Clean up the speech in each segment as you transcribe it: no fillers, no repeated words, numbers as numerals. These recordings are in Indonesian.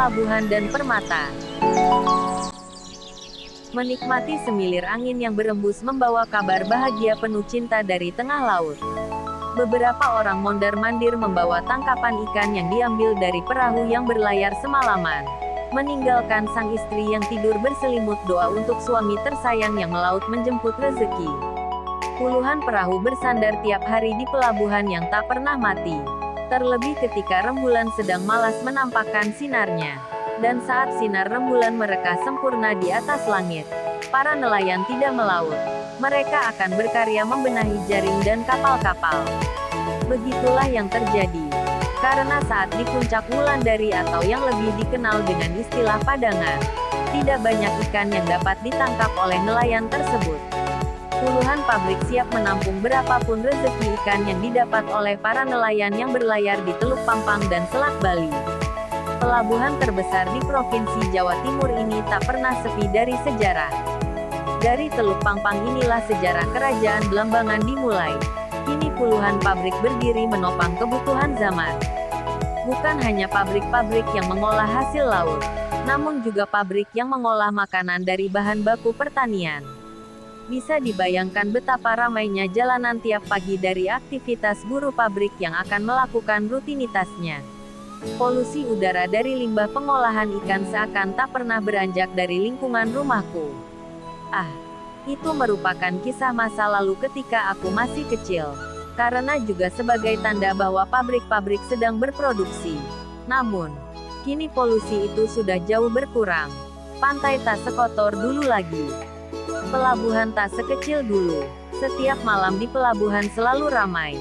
pelabuhan dan permata. Menikmati semilir angin yang berembus membawa kabar bahagia penuh cinta dari tengah laut. Beberapa orang mondar-mandir membawa tangkapan ikan yang diambil dari perahu yang berlayar semalaman, meninggalkan sang istri yang tidur berselimut doa untuk suami tersayang yang melaut menjemput rezeki. Puluhan perahu bersandar tiap hari di pelabuhan yang tak pernah mati, terlebih ketika rembulan sedang malas menampakkan sinarnya. Dan saat sinar rembulan mereka sempurna di atas langit, para nelayan tidak melaut. Mereka akan berkarya membenahi jaring dan kapal-kapal. Begitulah yang terjadi. Karena saat di puncak Wulandari atau yang lebih dikenal dengan istilah padangan, tidak banyak ikan yang dapat ditangkap oleh nelayan tersebut. Puluhan pabrik siap menampung berapapun rezeki ikan yang didapat oleh para nelayan yang berlayar di Teluk Pampang dan Selat Bali. Pelabuhan terbesar di Provinsi Jawa Timur ini tak pernah sepi dari sejarah. Dari Teluk Pampang inilah sejarah Kerajaan Blambangan dimulai. Kini puluhan pabrik berdiri menopang kebutuhan zaman. Bukan hanya pabrik-pabrik yang mengolah hasil laut, namun juga pabrik yang mengolah makanan dari bahan baku pertanian. Bisa dibayangkan betapa ramainya jalanan tiap pagi dari aktivitas buruh pabrik yang akan melakukan rutinitasnya. Polusi udara dari limbah pengolahan ikan seakan tak pernah beranjak dari lingkungan rumahku. Ah, itu merupakan kisah masa lalu ketika aku masih kecil. Karena juga sebagai tanda bahwa pabrik-pabrik sedang berproduksi. Namun, kini polusi itu sudah jauh berkurang. Pantai tak sekotor dulu lagi. Pelabuhan tak sekecil dulu. Setiap malam di pelabuhan selalu ramai.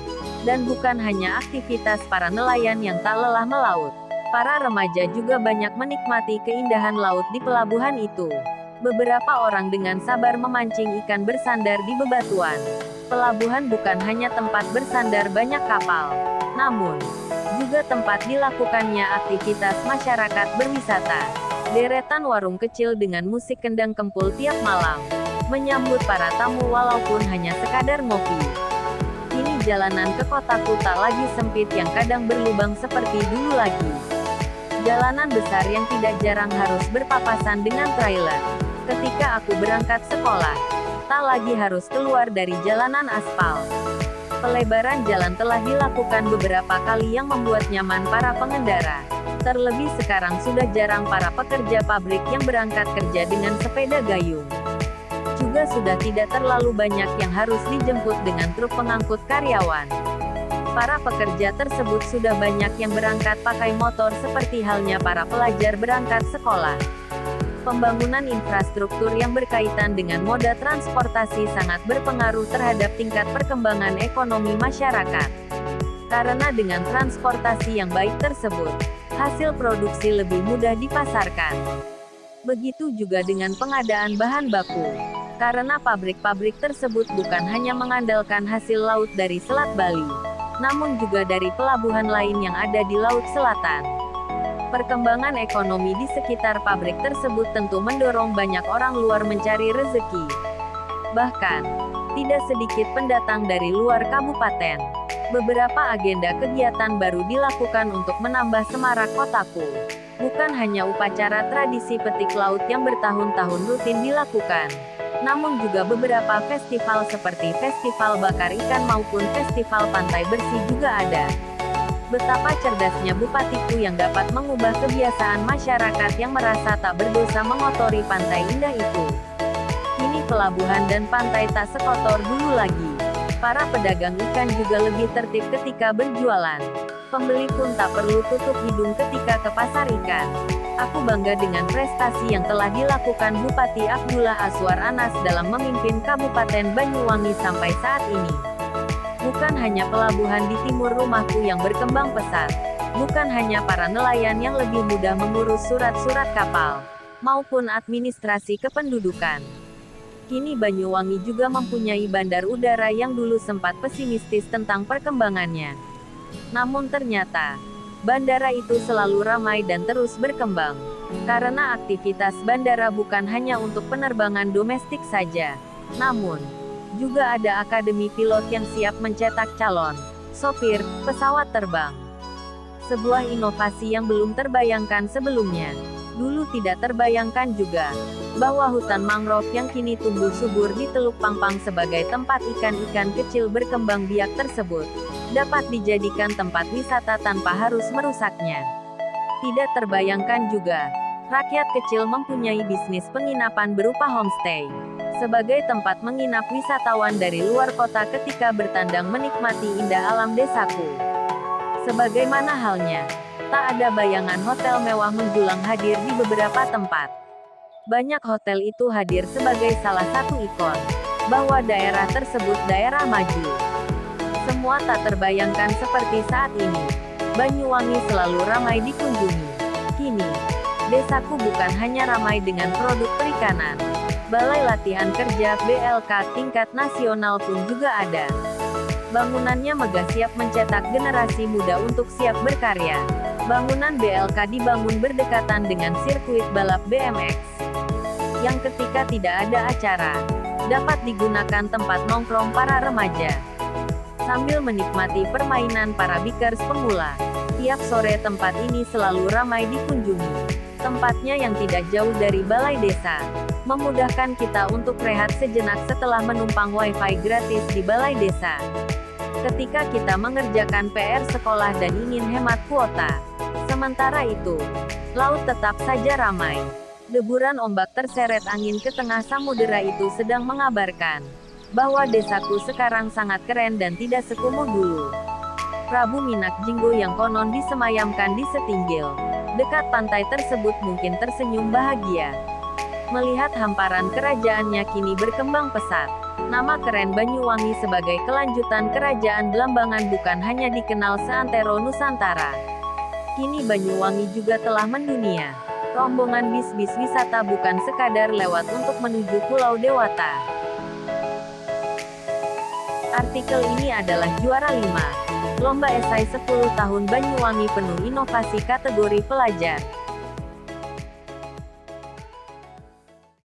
Dan bukan hanya aktivitas para nelayan yang tak lelah melaut. Para remaja juga banyak menikmati keindahan laut di pelabuhan itu. Beberapa orang dengan sabar memancing ikan bersandar di bebatuan. Pelabuhan bukan hanya tempat bersandar banyak kapal, namun juga tempat dilakukannya aktivitas masyarakat berwisata. Deretan warung kecil dengan musik kendang kempul tiap malam, menyambut para tamu walaupun hanya sekadar ngopi. Kini jalanan ke kotaku tak lagi sempit yang kadang berlubang seperti dulu lagi. Jalanan besar yang tidak jarang harus berpapasan dengan trailer. Ketika aku berangkat sekolah, tak lagi harus keluar dari jalanan aspal. Pelebaran jalan telah dilakukan beberapa kali yang membuat nyaman para pengendara. Terlebih sekarang sudah jarang para pekerja pabrik yang berangkat kerja dengan sepeda gayung. Juga sudah tidak terlalu banyak yang harus dijemput dengan truk pengangkut karyawan. Para pekerja tersebut sudah banyak yang berangkat pakai motor seperti halnya para pelajar berangkat sekolah. Pembangunan infrastruktur yang berkaitan dengan moda transportasi sangat berpengaruh terhadap tingkat perkembangan ekonomi masyarakat. Karena dengan transportasi yang baik tersebut, hasil produksi lebih mudah dipasarkan. Begitu juga dengan pengadaan bahan baku. Karena pabrik-pabrik tersebut bukan hanya mengandalkan hasil laut dari Selat Bali, namun juga dari pelabuhan lain yang ada di Laut Selatan. Perkembangan ekonomi di sekitar pabrik tersebut tentu mendorong banyak orang luar mencari rezeki. Bahkan, tidak sedikit pendatang dari luar kabupaten. Beberapa agenda kegiatan baru dilakukan untuk menambah semarak kotaku. Bukan hanya upacara tradisi petik laut yang bertahun-tahun rutin dilakukan, namun juga beberapa festival seperti Festival Bakar Ikan maupun Festival Pantai Bersih juga ada. Betapa cerdasnya bupatiku yang dapat mengubah kebiasaan masyarakat yang merasa tak berdosa mengotori pantai indah itu. Kini pelabuhan dan pantai tak sekotor dulu lagi. Para pedagang ikan juga lebih tertib ketika berjualan. Pembeli pun tak perlu tutup hidung ketika ke pasar ikan. Aku bangga dengan prestasi yang telah dilakukan Bupati Abdullah Aswar Anas dalam memimpin Kabupaten Banyuwangi sampai saat ini. Bukan hanya pelabuhan di timur rumahku yang berkembang pesat. Bukan hanya para nelayan yang lebih mudah mengurus surat-surat kapal, maupun administrasi kependudukan. Kini Banyuwangi juga mempunyai bandar udara yang dulu sempat pesimistis tentang perkembangannya. Namun ternyata, bandara itu selalu ramai dan terus berkembang. Karena aktivitas bandara bukan hanya untuk penerbangan domestik saja, namun juga ada akademi pilot yang siap mencetak calon sopir pesawat terbang. Sebuah inovasi yang belum terbayangkan sebelumnya. Dulu tidak terbayangkan juga bahwa hutan mangrove yang kini tumbuh subur di Teluk Pangpang sebagai tempat ikan-ikan kecil berkembang biak tersebut dapat dijadikan tempat wisata tanpa harus merusaknya. Tidak terbayangkan juga, rakyat kecil mempunyai bisnis penginapan berupa homestay sebagai tempat menginap wisatawan dari luar kota ketika bertandang menikmati indah alam desaku. Sebagaimana halnya, tak ada bayangan hotel mewah menjulang hadir di beberapa tempat. Banyak hotel itu hadir sebagai salah satu ikon bahwa daerah tersebut daerah maju. Semua tak terbayangkan seperti saat ini. Banyuwangi selalu ramai dikunjungi. Kini, desaku bukan hanya ramai dengan produk perikanan. Balai Latihan Kerja (BLK) tingkat nasional pun juga ada. Bangunannya megah siap mencetak generasi muda untuk siap berkarya. Bangunan BLK dibangun berdekatan dengan sirkuit balap BMX, yang ketika tidak ada acara, dapat digunakan tempat nongkrong para remaja. Sambil menikmati permainan para bikers pemula, tiap sore tempat ini selalu ramai dikunjungi. Tempatnya yang tidak jauh dari balai desa, memudahkan kita untuk rehat sejenak setelah menumpang wifi gratis di balai desa. Ketika kita mengerjakan PR sekolah dan ingin hemat kuota. Sementara itu, laut tetap saja ramai. Deburan ombak terseret angin ke tengah samudera itu sedang mengabarkan bahwa desaku sekarang sangat keren dan tidak sekumuh dulu. Prabu Minak Jinggo yang konon disemayamkan di setinggil dekat pantai tersebut mungkin tersenyum bahagia melihat hamparan kerajaannya kini berkembang pesat. Nama keren Banyuwangi sebagai kelanjutan kerajaan Blambangan bukan hanya dikenal seantero Nusantara. Kini Banyuwangi juga telah mendunia. Rombongan bis-bis wisata bukan sekadar lewat untuk menuju Pulau Dewata. Artikel ini adalah juara 5. Lomba esai 10 tahun Banyuwangi penuh inovasi kategori pelajar.